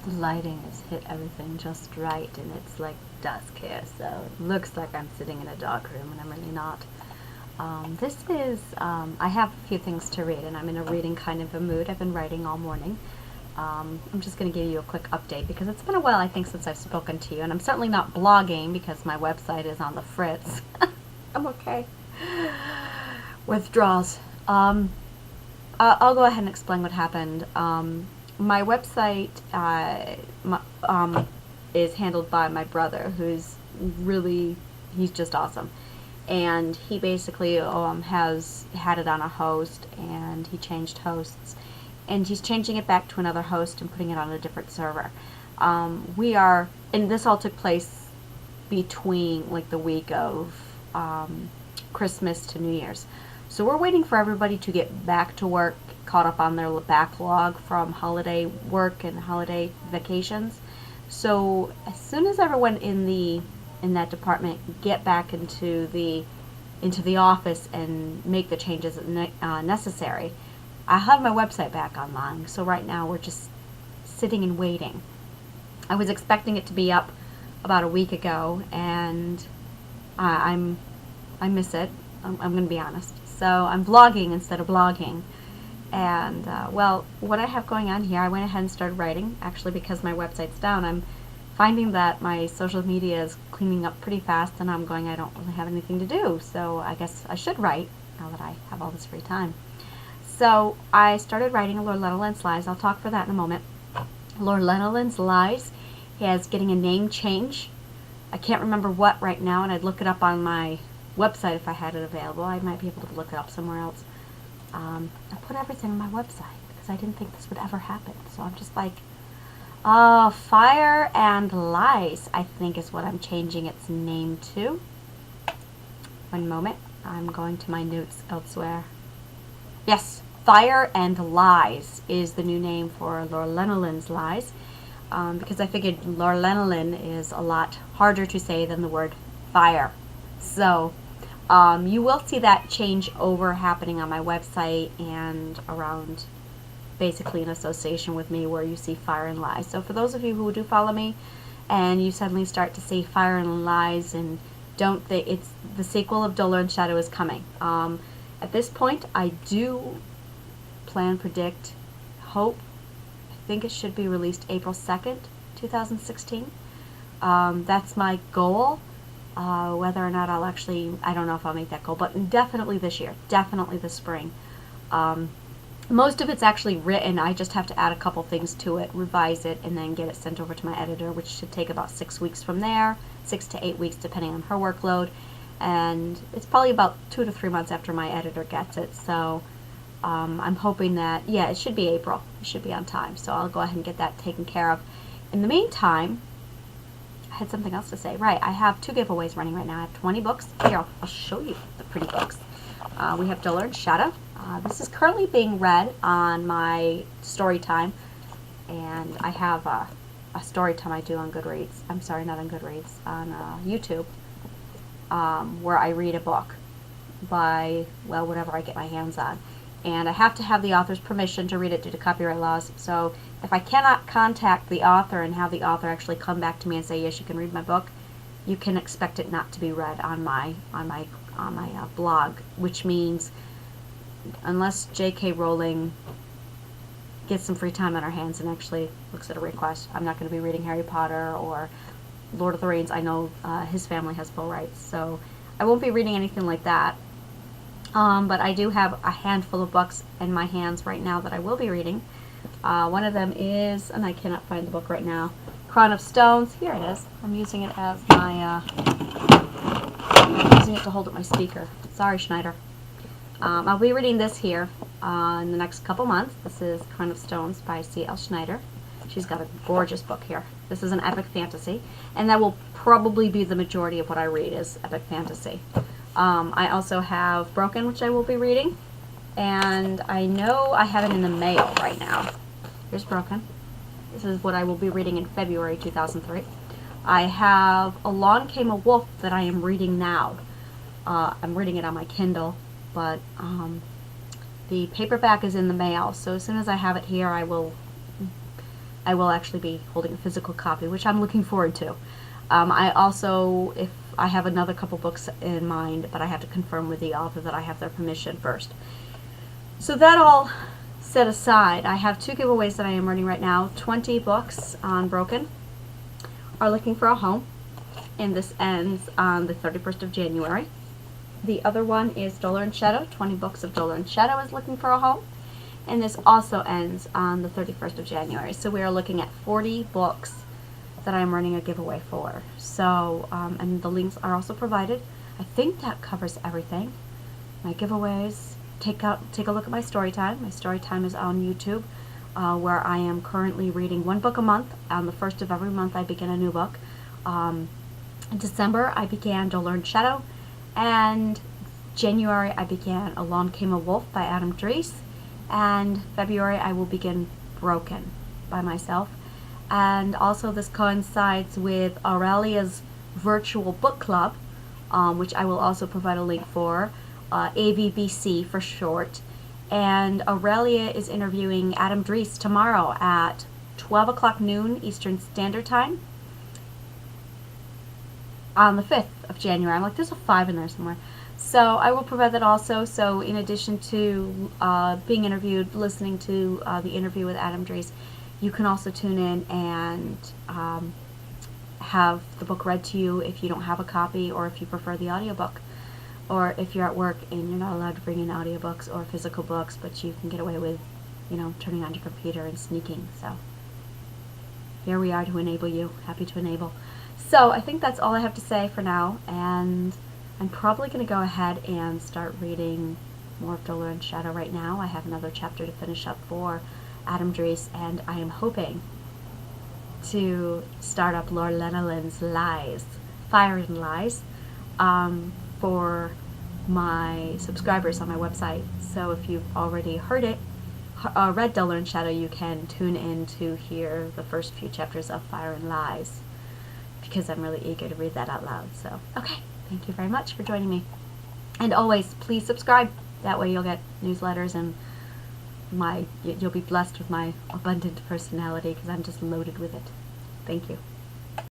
The lighting has hit everything just right, and it's like dusk here, so it looks like I'm sitting in a dark room, and I'm really not. I have a few things to read, and I'm in a reading kind of a mood. I've been writing all morning. I'm just going to give you a quick update because it's been a while, I think, since I've spoken to you, and I'm certainly not blogging because my website is on the fritz. I'm okay. Withdrawals. I'll go ahead and explain what happened. My website is handled by my brother, who's really, he's just awesome. And he basically has had it on a host, and he changed hosts. And he's changing it back to another host and putting it on a different server. And this all took place between like the week of Christmas to New Year's. So we're waiting for everybody to get back to work, caught up on their backlog from holiday work and holiday vacations. So as soon as everyone in that department get back into the office and make the changes necessary, I have my website back online. So right now we're just sitting and waiting. I was expecting it to be up about a week ago, and I miss it. I'm going to be honest. So I'm vlogging instead of blogging. And what I have going on here, I went ahead and started writing. Actually, because my website's down, I'm finding that my social media is cleaning up pretty fast, and I'm going, I don't really have anything to do. So I guess I should write now that I have all this free time. So I started writing Lord Lennoland's Lies. I'll talk for that in a moment. Lord Lennoland's Lies is getting a name change. I can't remember what right now, and I'd look it up on my website if I had it available. I might be able to look it up somewhere else. I put everything on my website because I didn't think this would ever happen. So I'm just like, Fire and Lies, I think is what I'm changing its name to. One moment. I'm going to my notes elsewhere. Yes, Fire and Lies is the new name for Lord Lennoland's Lies, because I figured Lord Lenoland is a lot harder to say than the word fire. So you will see that change over happening on my website and around, basically in association with me, where you see Fire and Lies. So for those of you who do follow me and you suddenly start to see Fire and Lies and don't think it's the sequel of Dolor and Shadow is coming. At this point, I do hope, I think it should be released April 2nd, 2016. That's my goal. Whether or not I don't know if I'll make that goal, but definitely this year, definitely this spring. Most of it's actually written. I just have to add a couple things to it, revise it, and then get it sent over to my editor, which should take about 6 weeks from there, 6 to 8 weeks depending on her workload. And it's probably about 2 to 3 months after my editor gets it. So I'm hoping that, yeah, it should be April. It should be on time. So I'll go ahead and get that taken care of. In the meantime, I had something else to say. Right, I have 2 giveaways running right now. I have 20 books. Here, I'll show you the pretty books. We have Dolor and Shadow. This is currently being read on my story time, and I have a story time I do on Goodreads. I'm sorry, not on Goodreads, on YouTube, where I read a book by, well, whatever I get my hands on. And I have to have the author's permission to read it due to copyright laws. So if I cannot contact the author and have the author actually come back to me and say, yes, you can read my book, you can expect it not to be read on my blog, which means unless J.K. Rowling gets some free time on her hands and actually looks at a request, I'm not going to be reading Harry Potter or Lord of the Rings. I know his family has full rights, so I won't be reading anything like that. But I do have a handful of books in my hands right now that I will be reading. One of them is, and I cannot find the book right now, Crown of Stones. Here it is. I'm using it as my, I'm using it to hold up my speaker. Sorry, Schneider. I'll be reading this here in the next couple months. This is Crown of Stones by C.L. Schneider. She's got a gorgeous book here. This is an epic fantasy, and that will probably be the majority of what I read is epic fantasy. I also have Broken, which I will be reading, and I know I have it in the mail right now. Here's Broken. This is what I will be reading in February 2003. I have Along Came a Wolf that I am reading now. I'm reading it on my Kindle, but the paperback is in the mail, so as soon as I have it here, I will I will actually be holding a physical copy, which I'm looking forward to. I also, if I have another couple books in mind, but I have to confirm with the author that I have their permission first. So that all set aside, I have 2 giveaways that I am running right now. 20 books on Broken are looking for a home, and this ends on the 31st of January. The other one is Dollar and Shadow. 20 books of Dollar and Shadow is looking for a home, and this also ends on the 31st of January. So we are looking at 40 books that I'm running a giveaway for. So, and the links are also provided. I think that covers everything. My giveaways, take a look at my story time. My story time is on YouTube, where I am currently reading 1 book a month. On the 1st of every month I begin a new book. In December I began Dollar and Shadow, and January I began Along Came a Wolf by Adam Dries, and February I will begin Broken by myself. And also this coincides with Aurelia's virtual book club, which I will also provide a link for, AVBC for short. And Aurelia is interviewing Adam Dries tomorrow at 12 o'clock noon Eastern Standard Time on the 5th of January. I'm like, there's a 5 in there somewhere. So I will provide that also. So in addition to being interviewed, listening to the interview with Adam Dries, you can also tune in and have the book read to you if you don't have a copy, or if you prefer the audiobook, or if you're at work and you're not allowed to bring in audiobooks or physical books, but you can get away with, you know, turning on your computer and sneaking. So here we are to enable you. Happy to enable. So I think that's all I have to say for now, and I'm probably going to go ahead and start reading more of Dollar and Shadow right now. I have another chapter to finish up for Adam Dries, and I am hoping to start up Lord Lenolen's Lies, Fire and Lies, for my subscribers on my website. So if you've already heard it, read Dollar and Shadow, you can tune in to hear the first few chapters of Fire and Lies, because I'm really eager to read that out loud. So, okay, thank you very much for joining me. And always, please subscribe. That way you'll get newsletters, and you'll be blessed with my abundant personality, because I'm just loaded with it. Thank you.